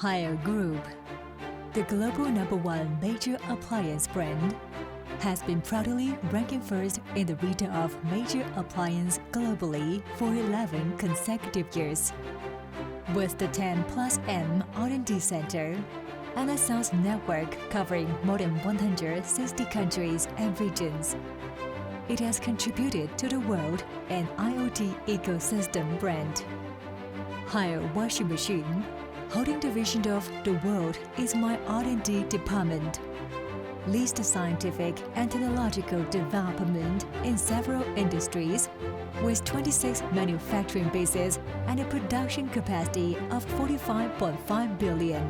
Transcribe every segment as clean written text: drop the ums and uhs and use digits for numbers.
Haier Group, the global #1 major appliance brand, has been proudly ranking first in the retail of major appliance globally for 11 consecutive years. With the 10+M R&D Center and a sales network covering more than 160 countries and regions, it has contributed to the world and IoT ecosystem brand. Haier Washing Machine, holding the vision of "the world is my R&D department," leads the scientific and technological development in several industries, with 26 manufacturing bases and a production capacity of 45.5 billion.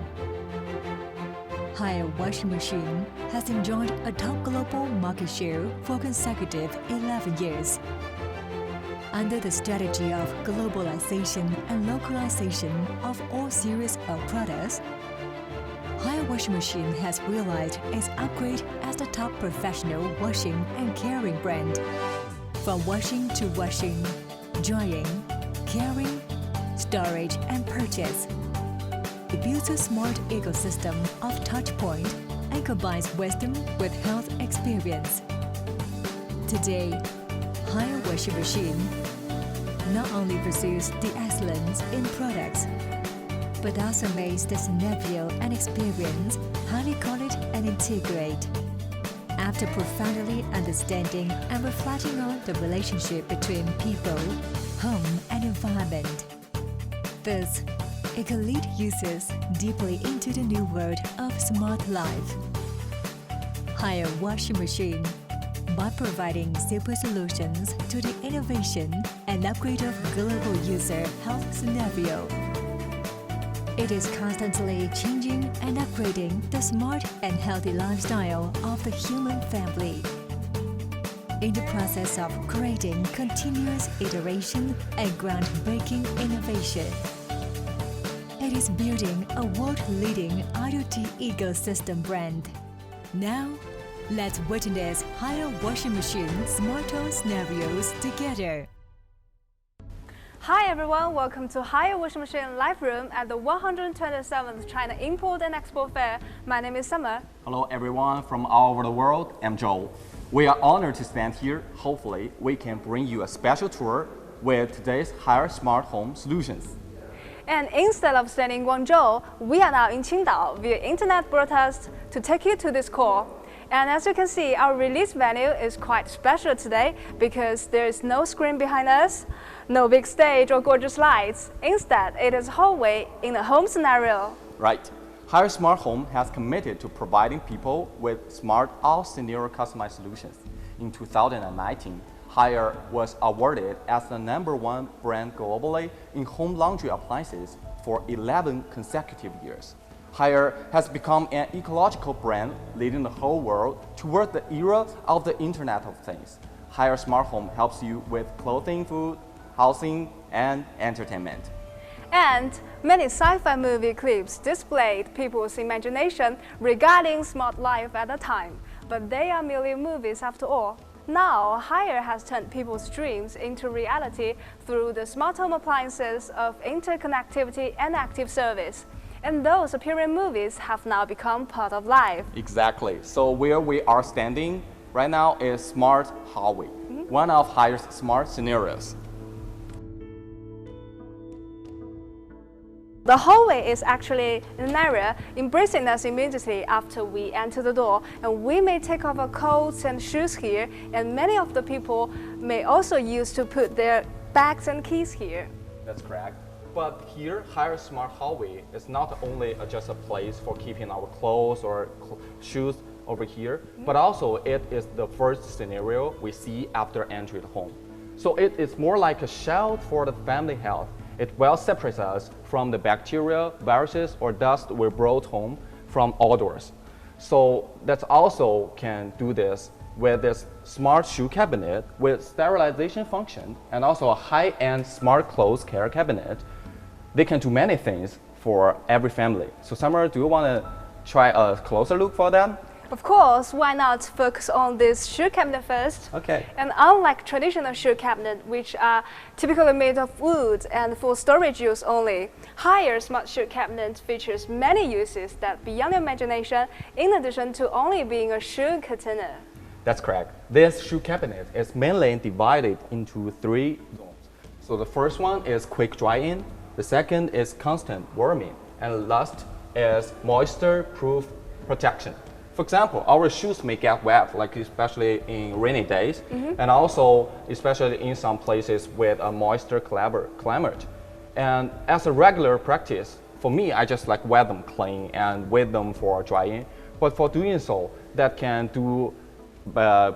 Haier Washing Machine has enjoyed a top global market share for consecutive 11 years. Under the strategy of globalization and localization of all series of products, Haier Washing Machine has realized its upgrade as the top professional washing and caring brand. From washing to washing, drying, caring, storage and purchase, it builds a smart ecosystem of touchpoint and combines wisdom with health experience. Today, Haier Washing Machine not only pursues the excellence in products, but also makes the scenario and experience highly connect and integrate. After profoundly understanding and reflecting on the relationship between people, home, and environment, thus, it can lead users deeply into the new world of smart life. Haier Washing Machine, by providing simple solutions to the innovation and upgrade of global user health scenario. It is constantly changing and upgrading the smart and healthy lifestyle of the human family. In the process of creating continuous iteration and groundbreaking innovation, it is building a world-leading IoT ecosystem brand. Now, let's witness Haier Washing Machine smart home scenarios together. Hi everyone, welcome to Haier Washing Machine Live Room at the 127th China Import and Expo Fair. My name is Summer. Hello everyone from all over the world, I'm Joel. We are honored to stand here. Hopefully, we can bring you a special tour with today's Haier Smart Home Solutions. And instead of standing in Guangzhou, we are now in Qingdao via internet broadcast to take you to this call. And as you can see, our release venue is quite special today because there is no screen behind us, no big stage or gorgeous lights. Instead, it is a hallway in a home scenario. Right. Haier Smart Home has committed to providing people with smart all-scenario customized solutions. In 2019, Haier was awarded as the #1 brand globally in home laundry appliances for 11 consecutive years. Haier has become an ecological brand leading the whole world toward the era of the Internet of Things. Haier Smart Home helps you with clothing, food, housing, and entertainment. And many sci-fi movie clips displayed people's imagination regarding smart life at the time. But they are merely movies after all. Now, Haier has turned people's dreams into reality through the smart home appliances of interconnectivity and active service. And those appearing movies have now become part of life. Exactly. So where we are standing right now is Smart Hallway, one of Haier's smart scenarios. The hallway is actually an area embracing us immediately after we enter the door, and we may take off our coats and shoes here, and many of the people may also use to put their bags and keys here. That's correct. But here, Haier Smart Hallway is not only just a place for keeping our clothes or shoes over here, but also it is the first scenario we see after entering the home. So it is more like a shelter for the family health. It well separates us from the bacteria, viruses, or dust we brought home from outdoors. So that also can do this with this smart shoe cabinet with sterilization function and also a high-end smart clothes care cabinet. They can do many things for every family. So Summer, do you want to try a closer look for them? Of course, why not focus on this shoe cabinet first? Okay. And unlike traditional shoe cabinet, which are typically made of wood and for storage use only, Haier Smart Shoe Cabinet features many uses that beyond your imagination, in addition to only being a shoe container. That's correct. This shoe cabinet is mainly divided into 3 zones. So the first one is quick dry-in, the second is constant warming, and last is moisture-proof protection. For example, our shoes may get wet, like especially in rainy days, and also especially in some places with a moisture climate. And as a regular practice, for me, I just like wet them clean and wait them for drying. But for doing so, that can do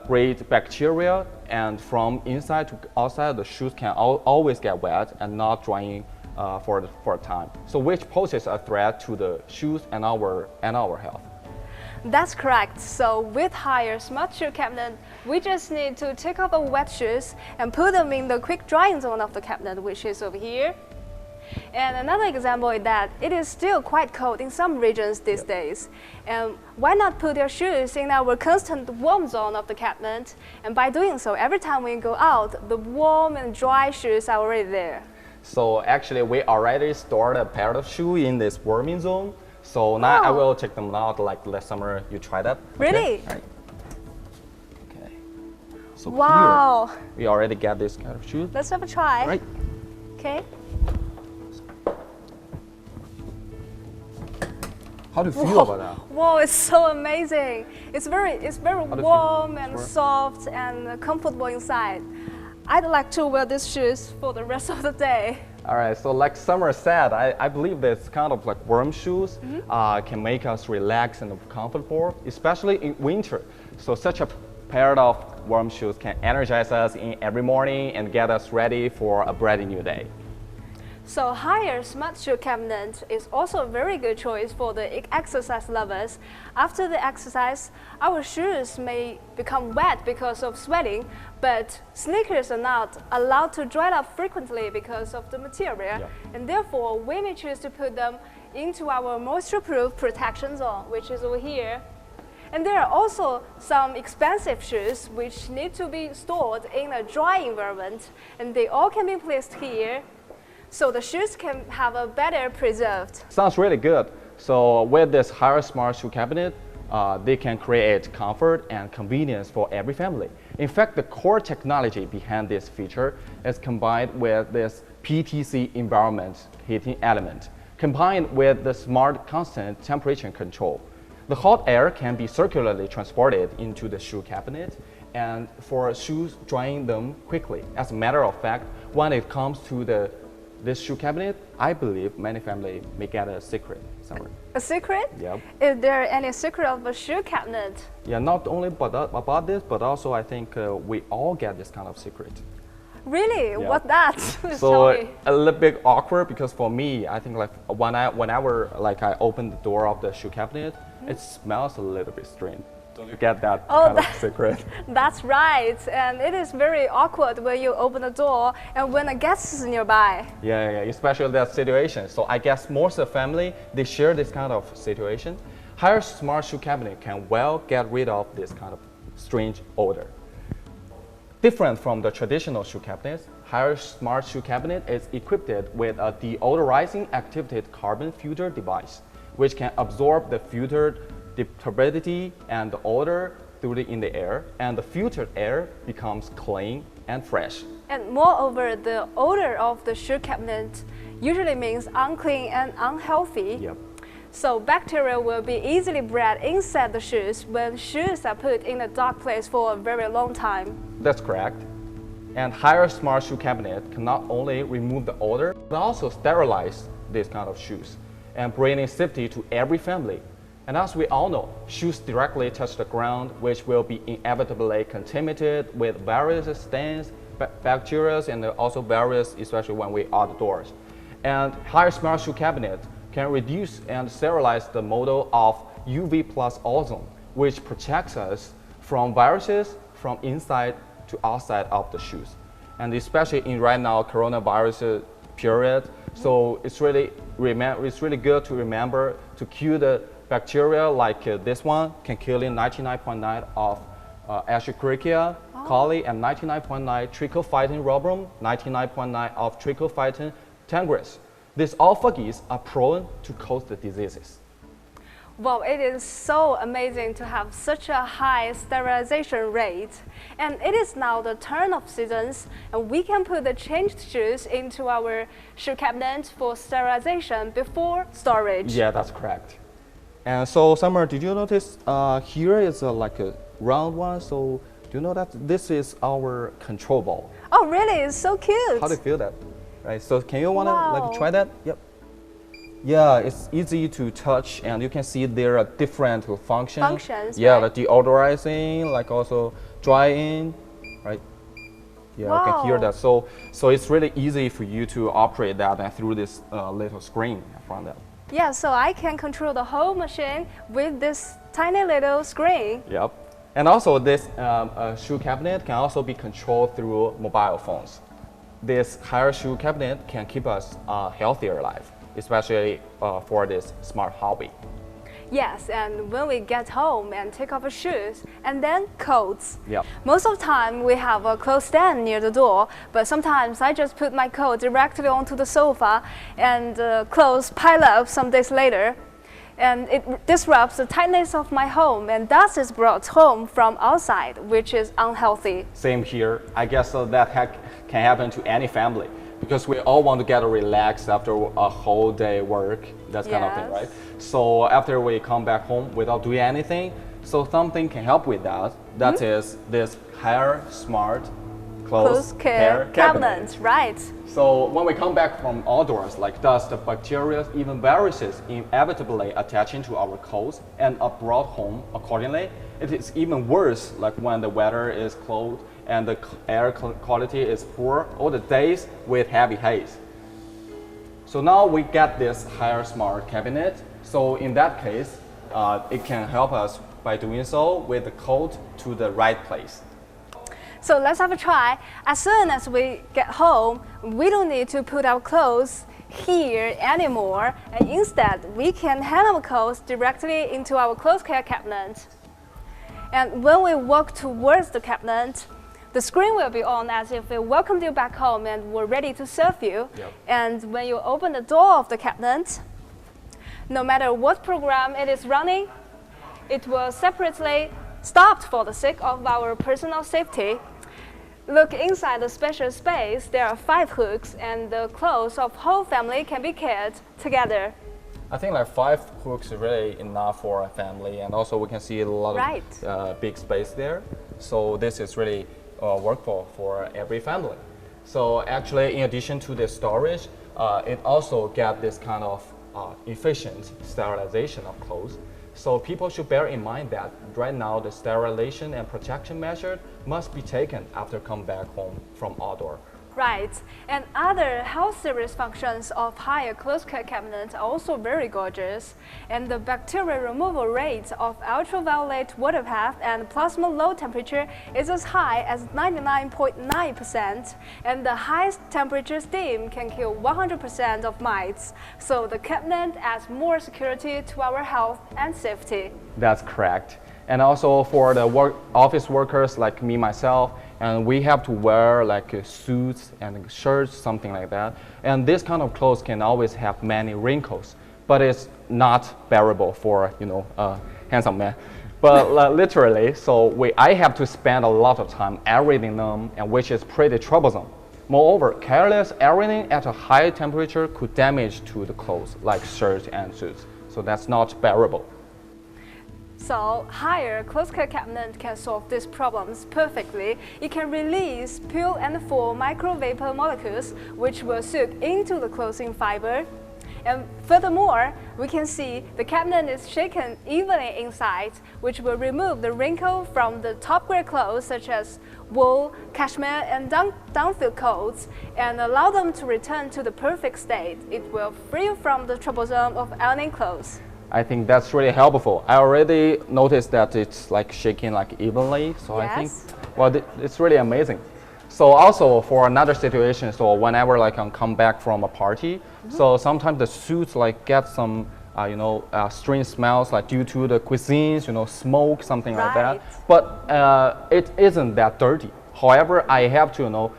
breed bacteria, and from inside to outside, the shoes can always get wet and not drying for a time. So which poses a threat to the shoes and our health. That's correct. So with Haier Smart Shoe Cabinet, we just need to take off the wet shoes and put them in the quick drying zone of the cabinet, which is over here. And another example is that it is still quite cold in some regions these days. And why not put your shoes in our constant warm zone of the cabinet? And by doing so, every time we go out, the warm and dry shoes are already there. So actually, we already stored a pair of shoes in this warming zone. So now I will check them out like last summer. You tried that? Really? Okay. Right. Okay. So Wow. here, we already get this kind of shoes. Let's have a try. Right. Okay. How do you feel about that? Whoa, it's so amazing. It's very do you warm feel? and Sure. soft and comfortable inside. I'd like to wear these shoes for the rest of the day. All right, so like Summer said, I believe this kind of like warm shoes can make us relax and comfortable, especially in winter. So such a pair of warm shoes can energize us in every morning and get us ready for a brand new day. So Haier Smart Shoe Cabinet is also a very good choice for the exercise lovers. After the exercise, our shoes may become wet because of sweating, but sneakers are not allowed to dry up frequently because of the material, and therefore we may choose to put them into our moisture-proof protection zone, which is over here. And there are also some expensive shoes which need to be stored in a dry environment, and they all can be placed here. So the shoes can have a better preserved. Sounds really good. So with this Haier Smart Shoe Cabinet, they can create comfort and convenience for every family. In fact, the core technology behind this feature is combined with this PTC environment heating element, combined with the smart constant temperature control. The hot air can be circularly transported into the shoe cabinet, and for shoes drying them quickly. As a matter of fact, when it comes to this shoe cabinet, I believe many families may get a secret somewhere. A secret? Yep. Is there any secret of a shoe cabinet? Yeah, not only about this, but also I think we all get this kind of secret. Really? Yeah. What that? So Tell me. a little bit awkward because for me, I think like whenever like I open the door of the shoe cabinet, it smells a little bit strange. Don't you get that kind of secret? That's right, and it is very awkward when you open the door and when a guest is nearby. Yeah, especially that situation. So I guess most of the family, they share this kind of situation. Haier Smart Shoe Cabinet can well get rid of this kind of strange odor. Different from the traditional shoe cabinets, Haier Smart Shoe Cabinet is equipped with a deodorizing activated carbon filter device, which can absorb the filtered the turbidity and the odor in the air, and the filtered air becomes clean and fresh. And moreover, the odor of the shoe cabinet usually means unclean and unhealthy. Yep. So bacteria will be easily bred inside the shoes when shoes are put in a dark place for a very long time. That's correct. And Haier Smart Shoe Cabinet can not only remove the odor, but also sterilize these kind of shoes and bringing safety to every family. And as we all know, shoes directly touch the ground, which will be inevitably contaminated with various stains, bacteria, and also various, especially when we are outdoors. And Haier Smart Shoe Cabinet can reduce and sterilize the model of UV plus ozone, which protects us from viruses from inside to outside of the shoes. And especially in right now coronavirus period, So it's really good to remember to kill the bacteria like this one can kill in 99.9 of Escherichia coli and 99.9 trichophyton rubrum, 99.9 of trichophyton tigris. These all fungus are prone to cause the diseases. Wow, it is so amazing to have such a high sterilization rate. And it is now the turn of seasons, and we can put the changed shoes into our shoe cabinet for sterilization before storage. Yeah, that's correct. And so, Summer, did you notice here is like a round one? So, do you know that this is our control ball? Oh, really? It's so cute. How do you feel that? Right. So, can you wanna Wow. like try that? Yep. Yeah, it's easy to touch, and you can see there are different functions. Yeah, right? like deodorizing, like also drying, right? Yeah, I can hear Wow. that. So it's really easy for you to operate that and through this little screen from that. Yeah, so I can control the whole machine with this tiny little screen. Yep. And also this shoe cabinet can also be controlled through mobile phones. This higher shoe cabinet can keep us a healthier life, especially for this smart hobby. Yes, and when we get home and take off our shoes, and then coats. Yep. Most of the time we have a clothes stand near the door, but sometimes I just put my coat directly onto the sofa and clothes pile up some days later. And it disrupts the tightness of my home, and dust is brought home from outside, which is unhealthy. Same here. I guess that can happen to any family because we all want to get relaxed after a whole day work, that kind of thing, Yes. right? So after we come back home without doing anything, so something can help with that. That is this hair smart clothes Care cabinet, right? So when we come back from outdoors, like dust, bacteria, even viruses inevitably attaching to our clothes and are brought home accordingly. It is even worse like when the weather is cold and the air quality is poor, or the days with heavy haze. So now we get this higher smart cabinet. So in that case, it can help us by doing so with the coat to the right place. So let's have a try. As soon as we get home, we don't need to put our clothes here anymore, and instead we can hang our clothes directly into our clothes care cabinet. And when we walk towards the cabinet, the screen will be on as if we welcomed you back home and were ready to serve you. Yep. And when you open the door of the cabinet, no matter what program it is running, it will separately stopped for the sake of our personal safety. Look inside the special space, there are 5 hooks, and the clothes of whole family can be cared together. I think like 5 hooks is really enough for a family, and also we can see a lot Right. of big space there. So this is really workable for every family. So actually, in addition to the storage, it also get this kind of efficient sterilization of clothes. So people should bear in mind that right now the sterilization and protection measure must be taken after come back home from outdoor. Right, and other health service functions of higher clothes care cabinets are also very gorgeous. And the bacteria removal rate of ultraviolet water bath and plasma low temperature is as high as 99.9%. And the highest temperature steam can kill 100% of mites. So the cabinet adds more security to our health and safety. That's correct. And also for the office workers like me, myself, and we have to wear like suits and shirts, something like that. And this kind of clothes can always have many wrinkles, but it's not bearable for, a handsome man. But literally, so I have to spend a lot of time ironing them, and which is pretty troublesome. Moreover, careless ironing at a high temperature could damage to the clothes, like shirts and suits. So that's not bearable. So, higher clothes care cabinet can solve these problems perfectly. It can release pure and full micro vapor molecules, which will soak into the clothing fiber. And furthermore, we can see the cabinet is shaken evenly inside, which will remove the wrinkle from the top grade clothes such as wool, cashmere, and downfield coats, and allow them to return to the perfect state. It will free you from the troublesome of ironing clothes. I think that's really helpful. I already noticed that it's like shaking like evenly, so I think, Yes. well, it's really amazing. So also for another situation, so whenever like I come back from a party, so sometimes the suits like get some strange smells like due to the cuisines, smoke, something like that. Right. But it isn't that dirty. However, I have to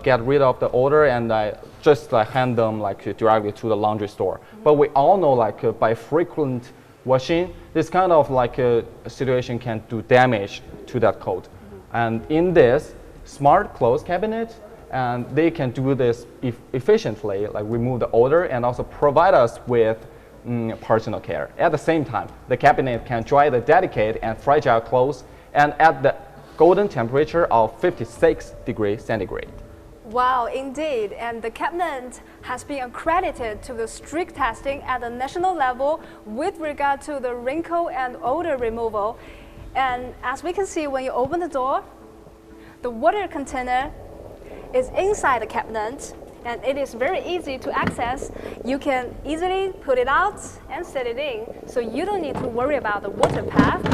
get rid of the odor and I just hand them like directly to the laundry store. But we all know like by frequent washing, this kind of like a situation can do damage to that coat. And in this smart clothes cabinet, and they can do this efficiently, like remove the odor and also provide us with personal care. At the same time, the cabinet can dry the delicate and fragile clothes and at the golden temperature of 56 degrees centigrade. Wow, indeed. And the cabinet has been accredited to the strict testing at the national level with regard to the wrinkle and odor removal. And as we can see, when you open the door, the water container is inside the cabinet and it is very easy to access. You can easily put it out and set it in, so you don't need to worry about the water path.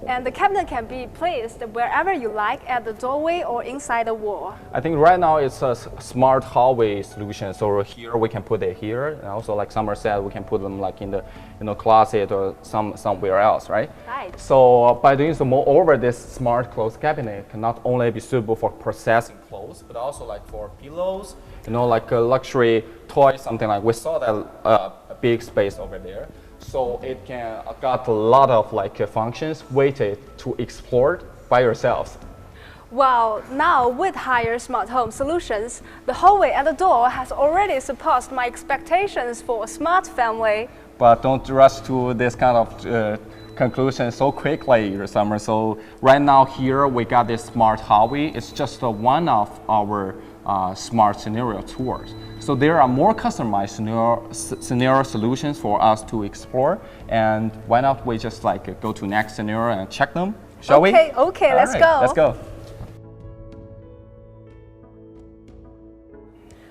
And the cabinet can be placed wherever you like, at the doorway or inside the wall. I think right now it's a smart hallway solution. So here we can put it here, and also like Summer said, we can put them like in the closet or somewhere else, right? Right. So by doing so, moreover, this smart clothes cabinet can not only be suitable for processing clothes, but also like for pillows, like a luxury toy, something like we saw that a big space over there. So it can got a lot of like functions waited to explore by yourselves. Well, now with higher smart home solutions, the hallway at the door has already surpassed my expectations for a smart family. But don't rush to this kind of conclusion so quickly, Summer. So right now here we got this smart hallway. It's just one of our smart scenario tours. So there are more customized scenario solutions for us to explore. And why not we just like go to next scenario and check them? Shall we? Okay, let's go. Let's go.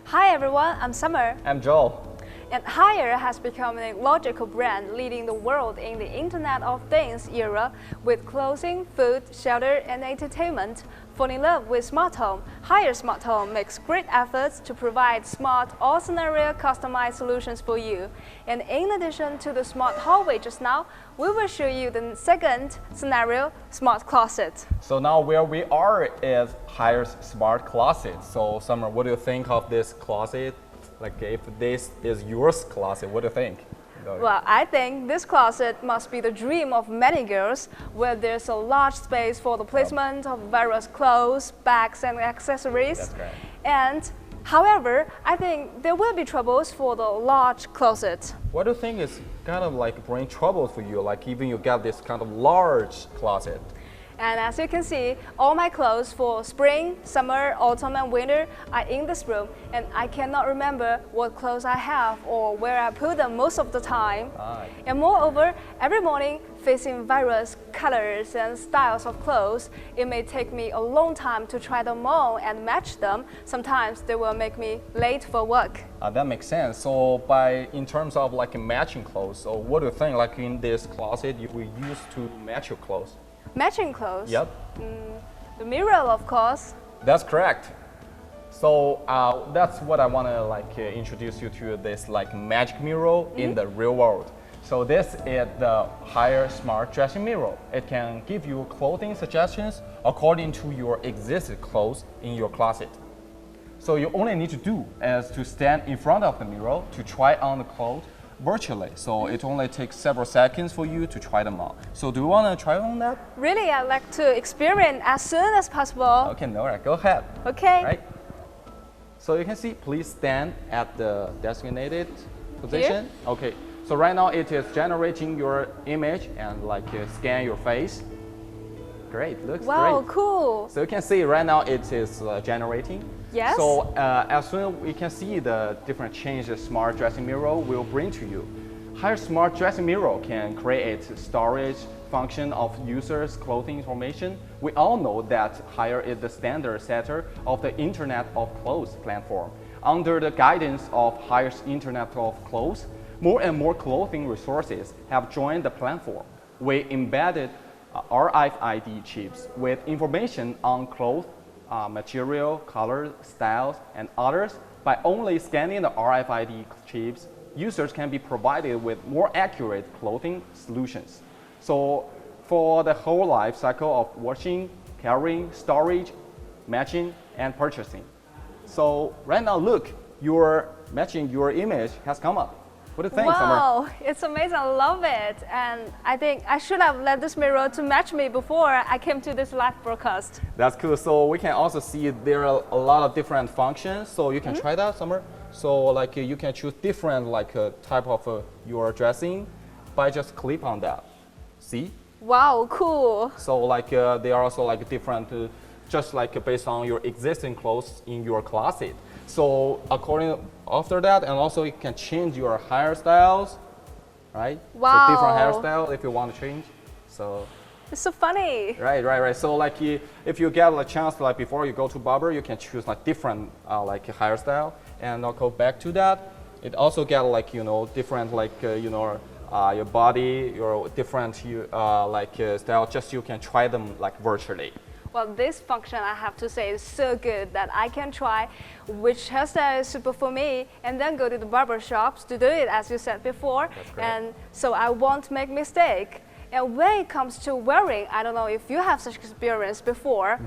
Hi everyone, I'm Summer. I'm Joel. And Haier has become a logical brand leading the world in the Internet of Things era with clothing, food, shelter, and entertainment. Fall in love with smart home. Haier Smart Home makes great efforts to provide smart, all-scenario customized solutions for you. And in addition to the smart hallway just now, we will show you the second scenario, smart closet. So now where we are is Haier's smart closet. So Summer, what do you think of this closet? Like if this is yours closet, what do you think? Well, I think this closet must be the dream of many girls, where there's a large space for the placement of various clothes, bags, and accessories. That's right. And however, I think there will be troubles for the large closet. What do you think is kind of like bring trouble for you? Like even you got this kind of large closet. And as you can see, all my clothes for spring, summer, autumn, and winter are in this room. And I cannot remember what clothes I have or where I put them most of the time. Right. And moreover, every morning, facing various colors and styles of clothes, it may take me a long time to try them on and match them. Sometimes they will make me late for work. That makes sense. So in terms of like matching clothes, so what do you think like in this closet you will use to match your clothes? Matching clothes? Yep. The mirror, of course. That's correct. So that's what I want to like introduce you to, this like magic mirror in the real world. So this is the Haier Smart Dressing Mirror. It can give you clothing suggestions according to your existing clothes in your closet. So you only need to do is to stand in front of the mirror to try on the clothes virtually. So it only takes several seconds for you to try them on. So do you want to try on that? Really, I'd like to experiment as soon as possible. Okay, Nora, go ahead. Okay. Right. So you can see, please stand at the designated position. Here? Okay. So right now it is generating your image and like scan your face. Great, looks Wow, great. cool. So you can see right now it is generating. Yes. So as soon as we can see the different changes Smart Dressing Mirror will bring to you. Haier Smart Dressing Mirror can create storage function of users' clothing information. We all know that Haier is the standard setter of the Internet of Clothes platform. Under the guidance of Haier's Internet of Clothes, more and more clothing resources have joined the platform. We embedded RFID chips with information on clothes material, color, styles, and others. By only scanning the RFID chips, users can be provided with more accurate clothing solutions. So for the whole life cycle of washing, carrying, storage, matching, and purchasing. So right now, look, your matching your image has come up. What do you think, Summer? Wow, it's amazing. I love it. And I think I should have let this mirror to match me before I came to this live broadcast. That's cool. So we can also see there are a lot of different functions. So you can try that, Summer. So like you can choose different like type of your dressing by just click on that. See? Wow, cool. So like they are also like different, just like based on your existing clothes in your closet. So according after that, and also you can change your hairstyles, right? Wow. So different hairstyle if you want to change. So It's so funny. right. So like if you get a chance, like before you go to barber, you can choose like different like hairstyle, and I'll go back to that. It also get like different like your body, your different style. Just you can try them like virtually. Well, this function, I have to say, is so good that I can try which hairstyle is super for me and then go to the barber shops to do it, as you said before. That's great. And so I won't make mistake. And when it comes to wearing, I don't know if you have such experience before.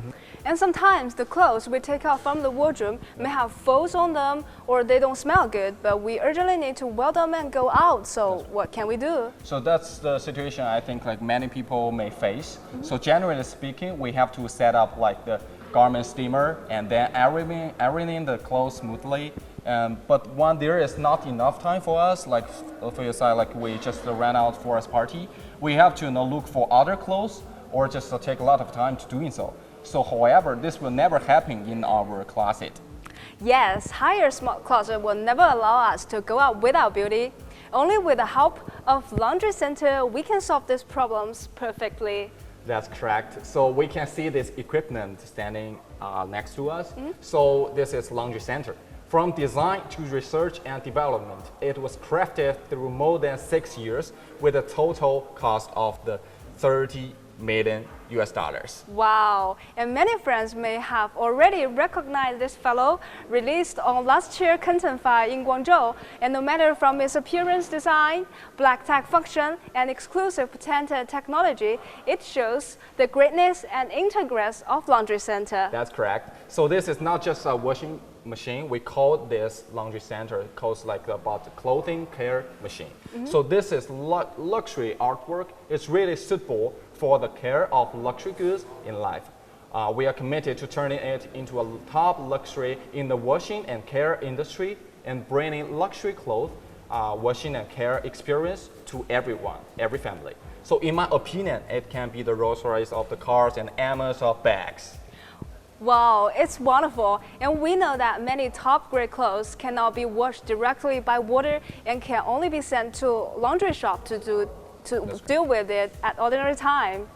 And sometimes the clothes we take out from the wardrobe may have folds on them or they don't smell good, but we urgently need to wear them and go out. So what can we do? So that's the situation I think like many people may face. So generally speaking, we have to set up like the garment steamer and then ironing the clothes smoothly. But when there is not enough time for us, like for your side, like we just ran out for a party, we have to look for other clothes or just take a lot of time to doing so. So however, this will never happen in our closet. Yes, higher smart closet will never allow us to go out without beauty. Only with the help of laundry center, we can solve these problems perfectly. That's correct. So we can see this equipment standing next to us. So this is laundry center. From design to research and development, it was crafted through more than 6 years with a total cost of the $30 million. Wow, and many friends may have already recognized this fellow, released on last year's Canton Fair in Guangzhou, and no matter from its appearance, design, black tag function, and exclusive patented technology, it shows the greatness and integration of Laundry Center. That's correct. So this is not just a washing machine. We call this laundry center, calls like about the clothing care machine. So this is luxury artwork. It's really suitable for the care of luxury goods in life. We are committed to turning it into a top luxury in the washing and care industry and bringing luxury clothes, washing and care experience to everyone, every family. So in my opinion, it can be the Rolls Royce of the cars and Hermes of bags. Wow, it's wonderful. And we know that many top-grade clothes cannot be washed directly by water and can only be sent to laundry shop to deal with it at ordinary time.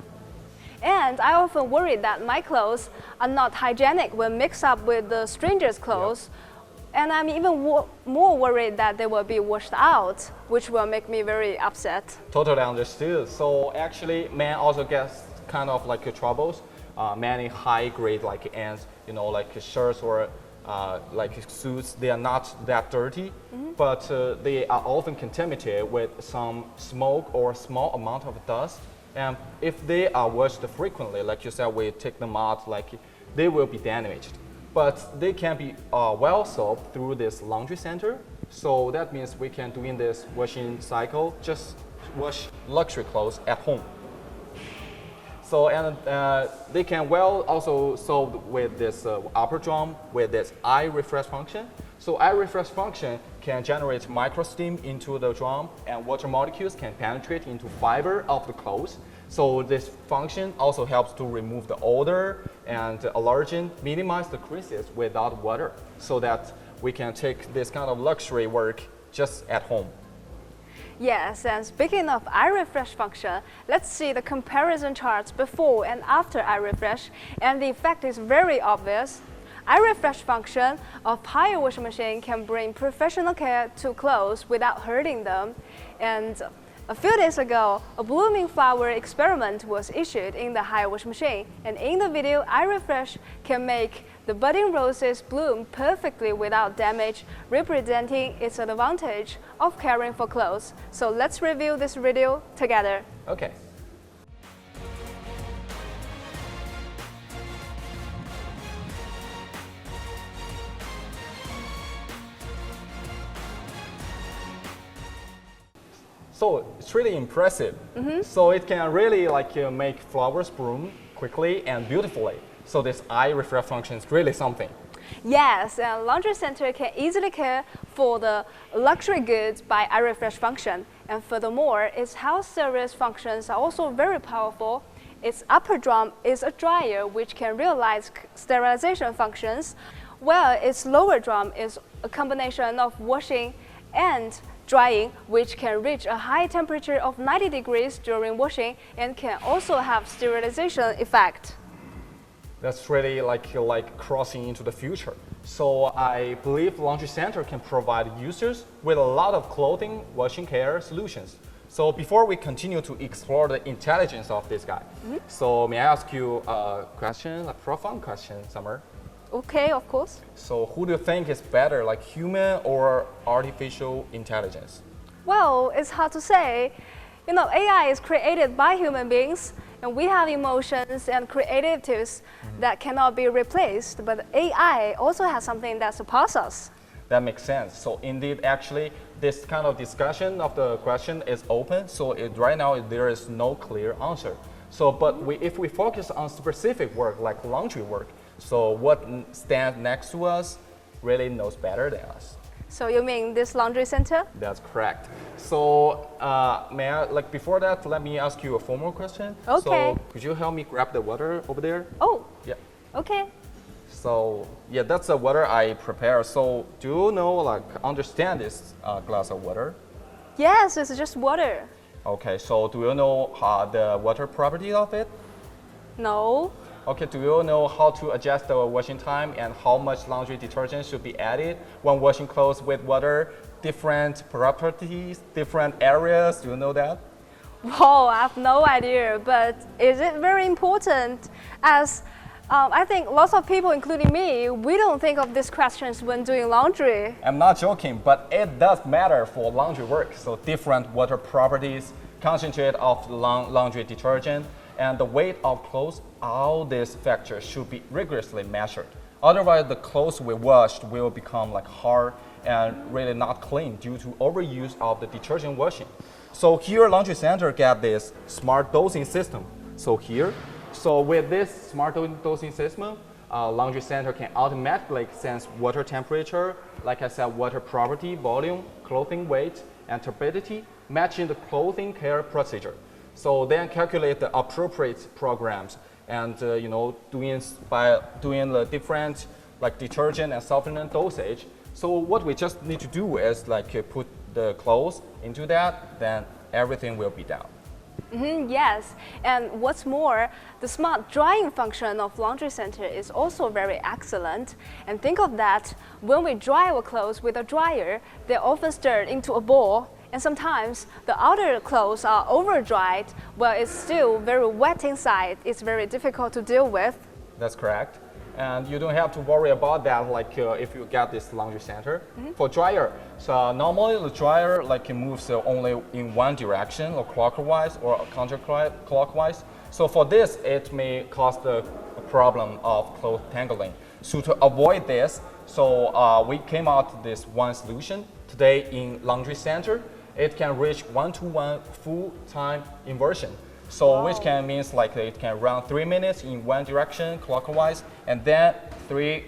And I often worry that my clothes are not hygienic when mixed up with the stranger's clothes. And I'm even more worried that they will be washed out, which will make me very upset. Totally understood. So actually, men also gets kind of like troubles. Many high-grade like ends, like shirts or like suits, they are not that dirty, but they are often contaminated with some smoke or small amount of dust. And if they are washed frequently, like you said, we take them out, like they will be damaged. But they can be well solved through this laundry center. So that means we can do in this washing cycle, just wash luxury clothes at home. So and they can well also solve with this upper drum with this eye refresh function. So eye refresh function can generate micro steam into the drum, and water molecules can penetrate into fiber of the clothes. So this function also helps to remove the odor and allergen, minimize the creases without water, so that we can take this kind of luxury work just at home. Yes, and speaking of eye refresh function, let's see the comparison charts before and after eye refresh, and the effect is very obvious. Eye refresh function of higher washing machine can bring professional care to clothes without hurting them, and A few days ago, a blooming flower experiment was issued in the higher washing machine, and in the video, iRefresh can make the budding roses bloom perfectly without damage, representing its advantage of caring for clothes. So let's review this video together. Okay. So it's really impressive. So it can really make flowers bloom quickly and beautifully. So this eye refresh function is really something. Yes, and laundry center can easily care for the luxury goods by iRefresh function. And furthermore, its house service functions are also very powerful. Its upper drum is a dryer which can realize sterilization functions, while its lower drum is a combination of washing and drying, which can reach a high temperature of 90 degrees during washing and can also have sterilization effect. That's really like crossing into the future. So I believe laundry center can provide users with a lot of clothing washing care solutions. So before we continue to explore the intelligence of this guy, so may I ask you a question, a profound question, Summer? Okay, of course. So who do you think is better, like human or artificial intelligence? Well, it's hard to say. You know, AI is created by human beings, and we have emotions and creativities that cannot be replaced, but AI also has something that surpasses us. That makes sense. So indeed, actually, this kind of discussion of the question is open. So right now, there is no clear answer. So, but if we focus on specific work, like laundry work, so what stands next to us really knows better than us. So you mean this laundry center? That's correct. So may I, before that, let me ask you a formal question. Okay. So could you help me grab the water over there? Oh, Yeah. okay. So yeah, that's the water I prepare. So do you know, understand this glass of water? Yes, it's just water. Okay, so do you know the water property of it? No. Okay, do you know how to adjust the washing time and how much laundry detergent should be added when washing clothes with water? Different properties, different areas, do you know that? Whoa, I have no idea, but is it very important? As I think lots of people, including me, we don't think of these questions when doing laundry. I'm not joking, but it does matter for laundry work. So different water properties, concentrate of laundry detergent, and the weight of clothes, all these factors should be rigorously measured. Otherwise, the clothes we washed will become hard and really not clean due to overuse of the detergent washing. So here, laundry center got this smart dosing system. So with this smart dosing system, laundry center can automatically sense water temperature, like I said, water property, volume, clothing weight, and turbidity, matching the clothing care procedure. So then calculate the appropriate programs and by doing the different detergent and softener dosage. So what we just need to do is put the clothes into that, then everything will be done. Yes, and what's more, the smart drying function of laundry center is also very excellent. And think of that, when we dry our clothes with a dryer, they're often stirred into a ball, and sometimes the outer clothes are over dried while it's still very wet inside. It's very difficult to deal with. That's correct. And you don't have to worry about that if you get this laundry center. For dryer, so normally the dryer moves only in one direction, or clockwise or counterclockwise. So for this, it may cause the problem of clothes tangling. So to avoid this, so we came out with this one solution. Today in laundry center, it can reach 1-to-1 full-time inversion. So Wow. which means it can run 3 minutes in one direction clockwise, and then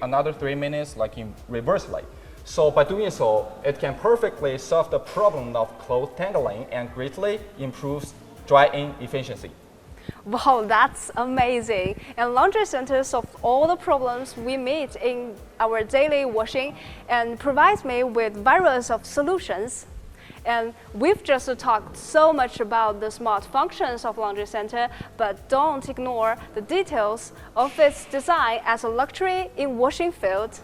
another 3 minutes in reversely. So by doing so, it can perfectly solve the problem of clothes tangling and greatly improves drying efficiency. Wow, that's amazing. And laundry centers solve all the problems we meet in our daily washing and provides me with various of solutions. And we've just talked so much about the smart functions of laundry center, but don't ignore the details of its design as a luxury in washing field.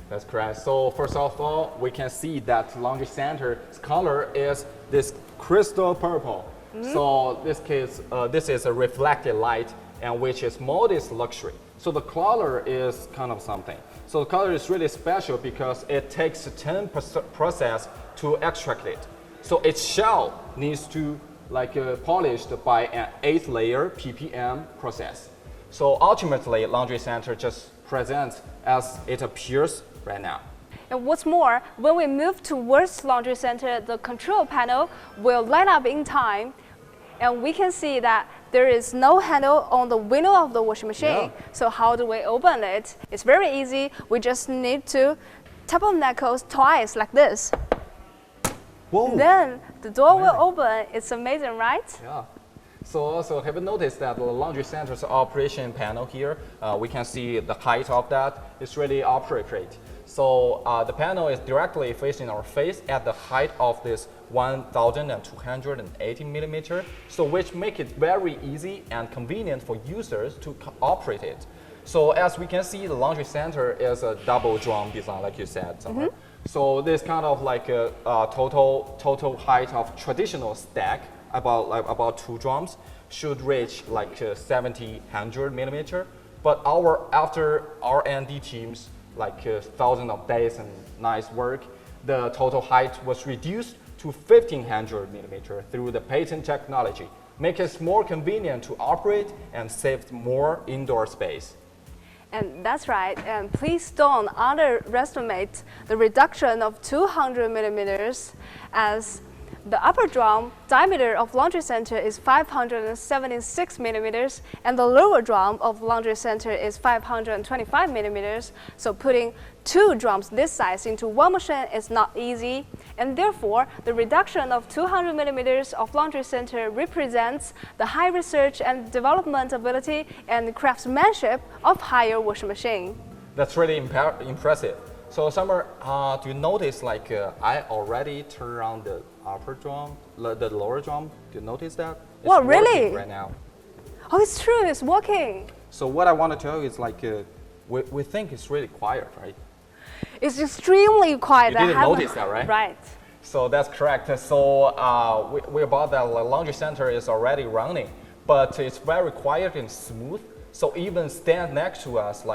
That's correct. So first of all, we can see that laundry center's color is this crystal purple. So this is a reflected light, and which is modest luxury. So the color is kind of something. So the color is really special because it takes 10 process to extract it. So its shell needs to polished by an 8-layer ppm process. So ultimately, Laundry Center just presents as it appears right now. And what's more, when we move towards Laundry Center, the control panel will light up in time, and we can see that there is no handle on the window of the washing machine. Yeah. So how do we open it? It's very easy. We just need to tap on knuckles twice like this. Whoa. Then the door will open. It's amazing, right? Yeah. So also, have you noticed that the Laundry Center's operation panel here, we can see the height of that. It's really appropriate. So the panel is directly facing our face at the height of this 1,280 millimeter, so which make it very easy and convenient for users to operate it. So as we can see, the Laundry Center is a double drum design, like you said, Summer. So this kind of like a total height of traditional stack, about 2 drums, should reach like 100 millimeter. But after R&D teams thousands of days and nice work, the total height was reduced to 1,500 millimeter through the patent technology, making it more convenient to operate and save more indoor space. And that's right. And please don't underestimate the reduction of 200 millimeters, as the upper drum diameter of Laundry Center is 576 millimeters, and the lower drum of Laundry Center is 525 millimeters. So putting 2 drums this size into one machine is not easy, and therefore the reduction of 200 millimeters of Laundry Center represents the high research and development ability and craftsmanship of higher washing machine. That's really impressive. So Summer, do you notice I already turned around the upper drum, the lower drum? Do you notice that? It's Wow, really? working right now. Oh, it's true, it's working. So what I want to tell you is we think it's really quiet, right? It's extremely quiet. You didn't notice that, right? Right. So that's correct. So we about that Laundry Center is already running, but it's very quiet and smooth. So even stand next to us,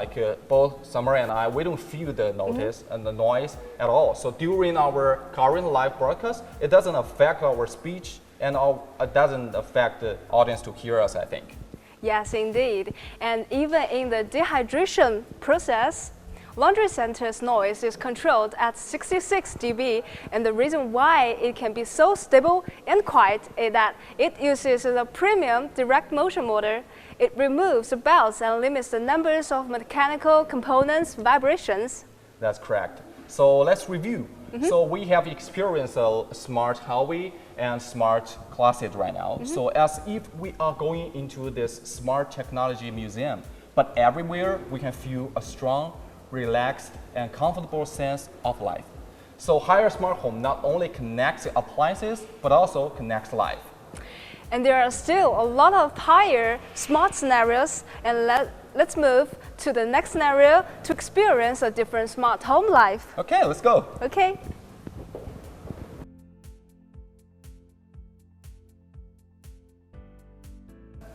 both Summer and I, we don't feel the notice and the noise at all. So during our current live broadcast, it doesn't affect our speech and it doesn't affect the audience to hear us, I think. Yes, indeed. And even in the dehydration process, Laundry Center's noise is controlled at 66 dB, and the reason why it can be so stable and quiet is that it uses a premium direct motion motor. It removes the belts and limits the numbers of mechanical components vibrations. That's correct. So let's review. So we have experienced a smart hallway and smart closet right now. So as if we are going into this smart technology museum, but everywhere we can feel a strong, relaxed, and comfortable sense of life. So Haier Smart Home not only connects appliances, but also connects life. And there are still a lot of higher smart scenarios, and let's move to the next scenario to experience a different smart home life. Okay, let's go. Okay.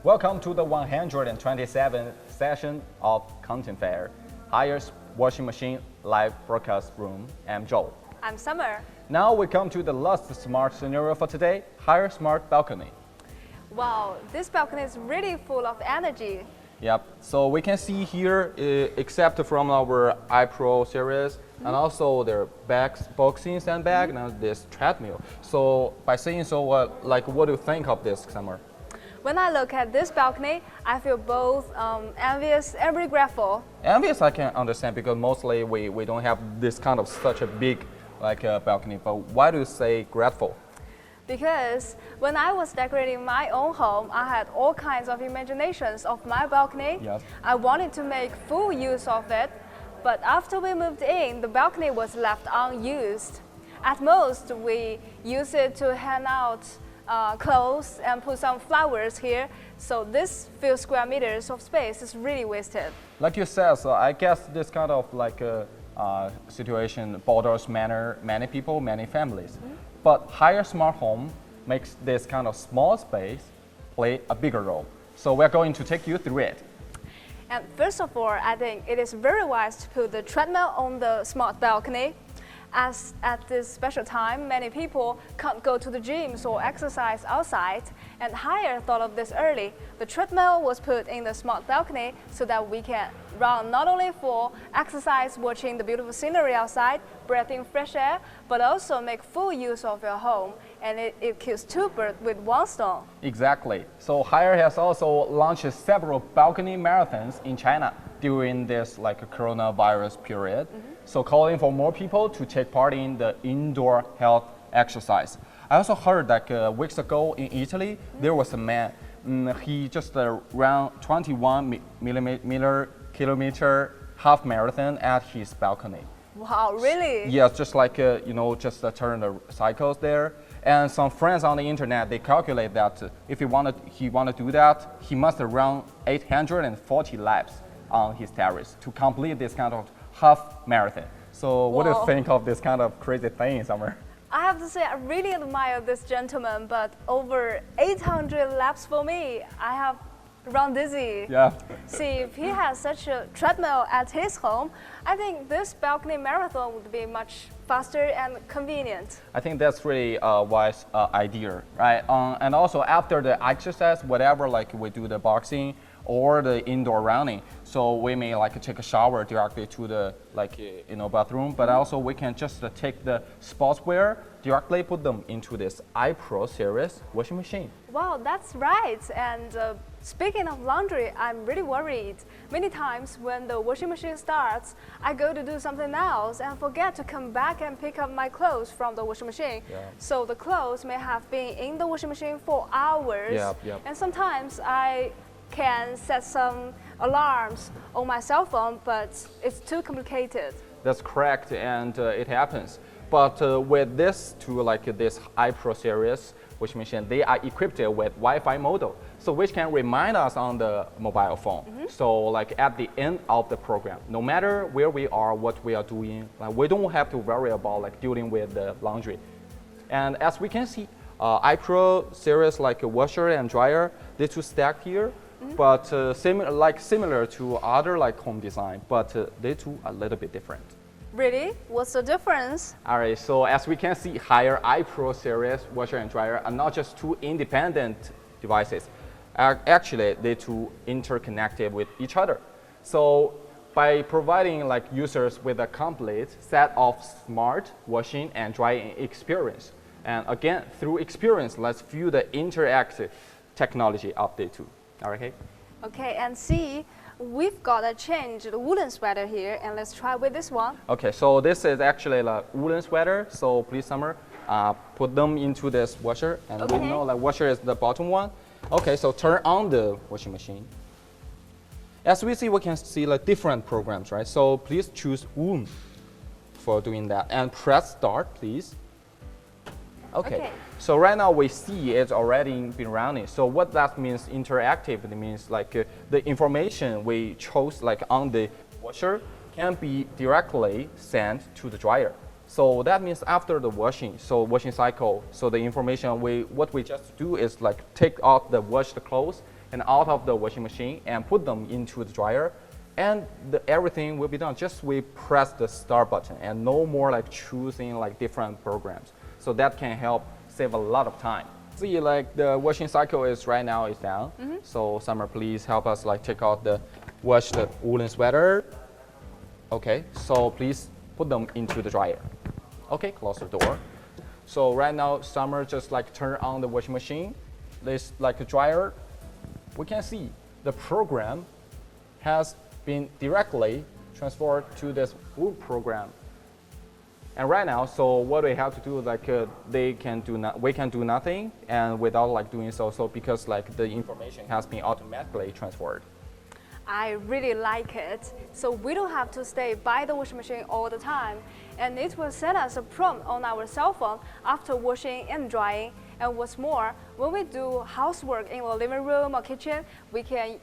Welcome to the 127th session of Canton Fair, Haier's washing machine live broadcast room. I'm Joel. I'm Summer. Now we come to the last smart scenario for today, Haier Smart Balcony. Wow, this balcony is really full of energy. Yep, so we can see here, except from our iPro series, and also their boxings and bag, and this treadmill. So by saying so, what do you think of this, Summer? When I look at this balcony, I feel both envious and regretful. Envious I can understand because mostly we don't have this kind of such a big balcony, but why do you say grateful? Because when I was decorating my own home, I had all kinds of imaginations of my balcony. Yes. I wanted to make full use of it, but after we moved in, the balcony was left unused. At most, we use it to hang out clothes and put some flowers here, so this few square meters of space is really wasted. Like you said, so I guess this kind of situation bothers many people, many families. But Haier Smart Home makes this kind of small space play a bigger role. So we're going to take you through it. And first of all, I think it is very wise to put the treadmill on the smart balcony, as at this special time, many people can't go to the gyms or exercise outside, and Haier thought of this early. The treadmill was put in the smart balcony so that we can run not only for exercise, watching the beautiful scenery outside, breathing fresh air, but also make full use of your home, and it kills two birds with one stone. Exactly. So Haier has also launched several balcony marathons in China during this coronavirus period. So calling for more people to take part in the indoor health exercise. I also heard weeks ago in Italy, there was a man, he just ran 21 kilometer half marathon at his balcony. Wow, really? Yes, just turn the cycles there. And some friends on the internet, they calculate that if he want to do that, he must run 840 laps on his terrace to complete this kind of half marathon. So what do you think of this kind of crazy thing, Summer? I have to say, I really admire this gentleman, but over 800 laps for me, I have run dizzy. Yeah. See, if he has such a treadmill at his home, I think this balcony marathon would be much faster and convenient. I think that's really a wise idea, right? And also after the exercise, whatever, we do the boxing or the indoor running, so we may take a shower directly to the bathroom, but also we can just take the sportswear directly, put them into this iPro series washing machine. Wow, that's right. And speaking of laundry, I'm really worried. Many times when the washing machine starts, I go to do something else and forget to come back and pick up my clothes from the washing machine. Yeah. So the clothes may have been in the washing machine for hours. Yep. And sometimes I can set some alarms on my cell phone, but it's too complicated. That's correct, and it happens. But with this this iPro series washing machine, they are equipped with Wi-Fi model, so which can remind us on the mobile phone. So at the end of the program, no matter where we are, what we are doing, we don't have to worry about dealing with the laundry. And as we can see, iPro series washer and dryer, they two stacked here. But similar to other home design, but they two are a little bit different. Really? What's the difference? All right, so as we can see, Haier iPro series washer and dryer are not just two independent devices. Actually, they two interconnected with each other. So by providing users with a complete set of smart washing and drying experience, and again, through experience, let's view the interactive technology of the two. Okay. Okay, and see, we've got a change the woolen sweater here, and let's try with this one. Okay, so this is actually a woolen sweater. So please, Summer, put them into this washer, and we know washer is the bottom one. Okay, so turn on the washing machine. As we see, we can see different programs, right? So please choose womb for doing that, and press start, please. Okay. So right now we see it's already been running. So what that means interactive, it means the information we chose on the washer can be directly sent to the dryer. So that means after the washing cycle, so the information what we just do is take out the washed clothes and out of the washing machine and put them into the dryer, and everything will be done. Just we press the start button and no more choosing different programs. So that can help save a lot of time. See, the washing cycle is right now is down. So Summer, please help us take out the washed woolen sweater. Okay, so please put them into the dryer. Okay, close the door. So right now, Summer just turn on the washing machine. This a dryer. We can see the program has been directly transferred to this wool program. And right now, so what we have to do, we can do nothing, and without doing so because the information has been automatically transferred. I really like it. So we don't have to stay by the washing machine all the time, and it will send us a prompt on our cell phone after washing and drying. And what's more, when we do housework in the living room or kitchen, we can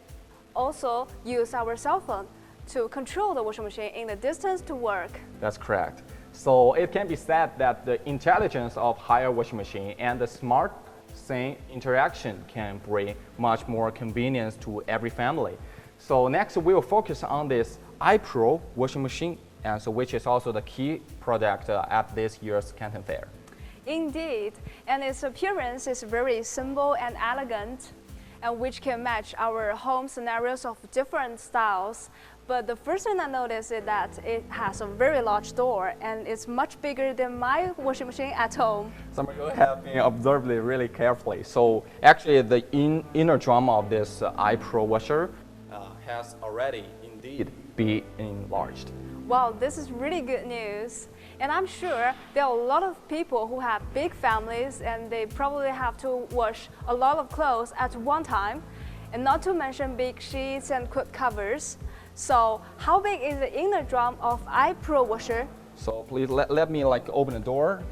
also use our cell phone to control the washing machine in the distance to work. That's correct. So it can be said that the intelligence of Haier washing machine and the smart same interaction can bring much more convenience to every family. So next we'll focus on this iPro washing machine, and so which is also the key product at this year's Canton Fair. Indeed, and its appearance is very simple and elegant, and which can match our home scenarios of different styles. But the first thing I noticed is that it has a very large door, and it's much bigger than my washing machine at home. Some of you have been observed it really carefully. So actually the inner drum of this iPro washer has already indeed been enlarged. Wow, this is really good news. And I'm sure there are a lot of people who have big families and they probably have to wash a lot of clothes at one time, and not to mention big sheets and quick covers. So how big is the inner drum of iPro washer? So please let me like open the door.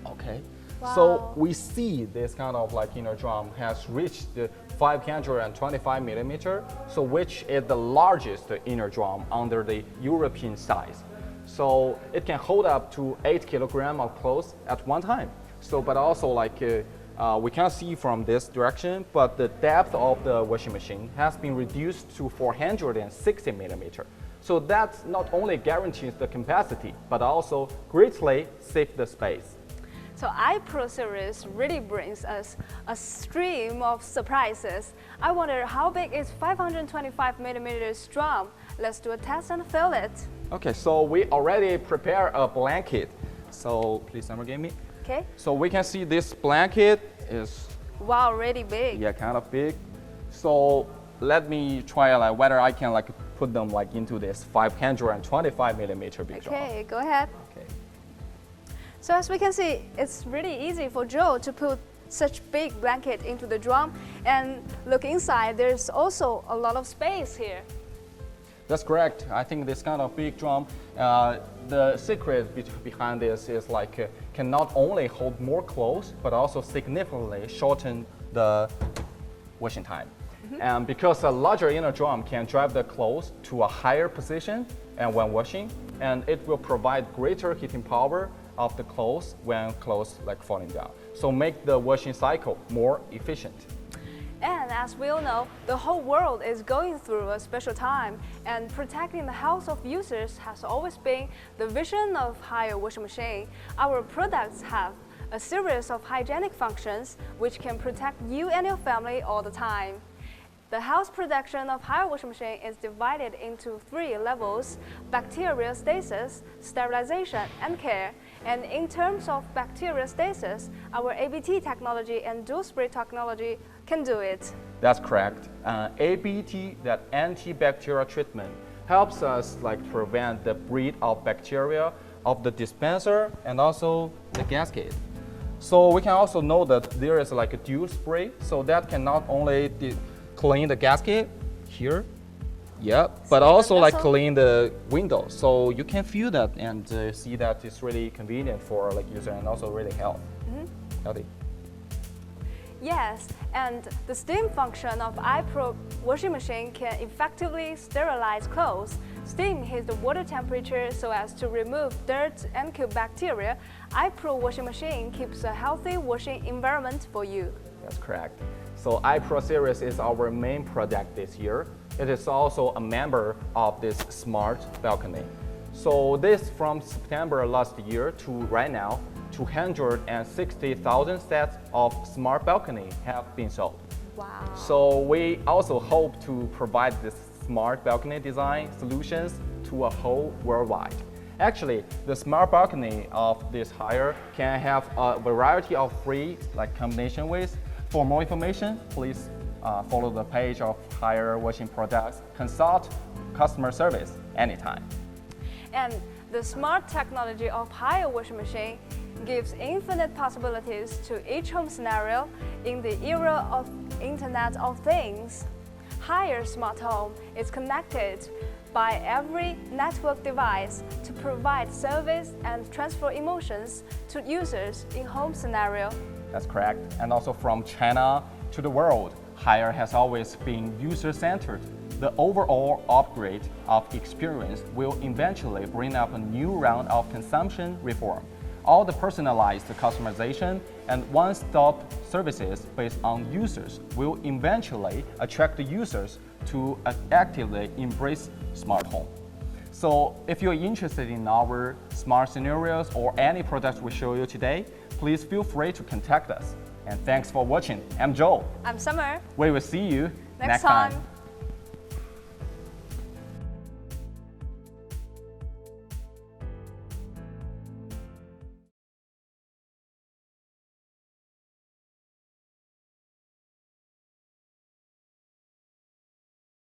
Okay. Wow. So we see this kind of like inner drum has reached the 525 millimeter, so which is the largest inner drum under the European size. So it can hold up to 8 kilograms of clothes at one time. So, but also like we can see from this direction, but the depth of the washing machine has been reduced to 460 millimeter. So that not only guarantees the capacity, but also greatly saves the space. So iPro series really brings us a stream of surprises. I wonder how big is 525 millimeters drum? Let's do a test and feel it. Okay, so we already prepare a blanket. So please, Summer, give me. Okay. So we can see this blanket is Wow, really big. yeah kind of big. So let me try like whether I can like put them like into this 525 millimeter big drum. Okay, go ahead. Okay. So as we can see, it's really easy for Joe to put such big blanket into the drum, and look inside, there's also a lot of space here. That's correct. I think this kind of big drum, the secret behind this is like can not only hold more clothes, but also significantly shorten the washing time. And because a larger inner drum can drive the clothes to a higher position and when washing, and it will provide greater heating power of the clothes when clothes like falling down. So make the washing cycle more efficient. And as we all know, the whole world is going through a special time, and protecting the health of users has always been the vision of Haier washing machine. Our products have a series of hygienic functions which can protect you and your family all the time. The health protection of Haier washing machine is divided into 3 levels: bacterial stasis, sterilization, and care. And in terms of bacterial stasis, our ABT technology and dual spray technology can do it. That's correct. ABT, that antibacterial treatment, helps us like prevent the breed of bacteria of the dispenser and also the gasket. So we can also know that there is like a dual spray, so that can not only clean the gasket here, but also like clean the window. So you can feel that and see that it's really convenient for like user and also really healthy. Yes, and the steam function of iPro washing machine can effectively sterilize clothes. Steam heats the water temperature so as to remove dirt and kill bacteria. iPro washing machine keeps a healthy washing environment for you. That's correct. So iPro series is our main product this year. It is also a member of this smart balcony. So this from September last year to right now, 260,000 sets of smart balcony have been sold. Wow. So we also hope to provide this smart balcony design solutions to a whole worldwide. Actually, the smart balcony of this Haier can have a variety of free like combination ways. For more information, please follow the page of Haier washing products. Consult customer service anytime. And the smart technology of Haier washing machine gives infinite possibilities to each home scenario in the era of Internet of Things. Haier Smart Home is connected by every network device to provide service and transfer emotions to users in home scenario. That's correct. And also from China to the world, Haier has always been user-centered. The overall upgrade of experience will eventually bring up a new round of consumption reform. all the personalized customization and one-stop services based on users will eventually attract the users to actively embrace smart home. So if you're interested in our smart scenarios or any products we show you today, please feel free to contact us. And thanks for watching. I'm Joel. I'm Summer. We will see you Next time.